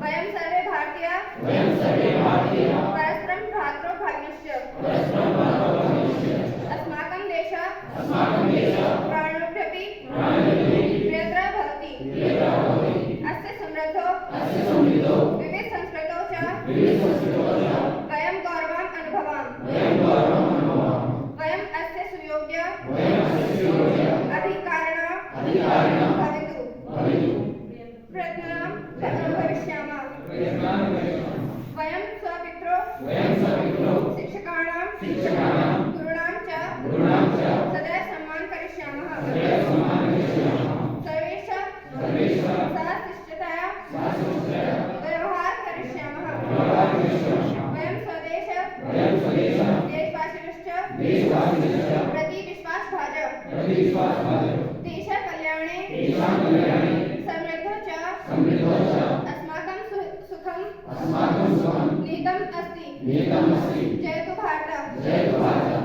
वयं सर्वे भारतीयाः परस्परं भ्रातृभाग्यश्च अस्माकं देशः प्राणोऽप्यपि प्रियतरः भवति। अस्य समृद्धो विविध संस्कृतौ च वयं गौरवम् अनुभवामः। वयम् अस्य सुयोग्य अधिकारिणः भवितुं प्रयत्नं करिष्यामः। वयं स्वपित्रो शिक्षकाणां गुरूणां च सदैव सम्मानं करिष्यामः। सर्वेषां सह शिष्टतया व्यवहारं करिष्यामः। वयं देशवासिनश्च प्रति विश्वासभाजः देशस्य कल्याणे समृद्धौ च अस्माकं सुखं निहितम् अस्ति। जयतु भारतः।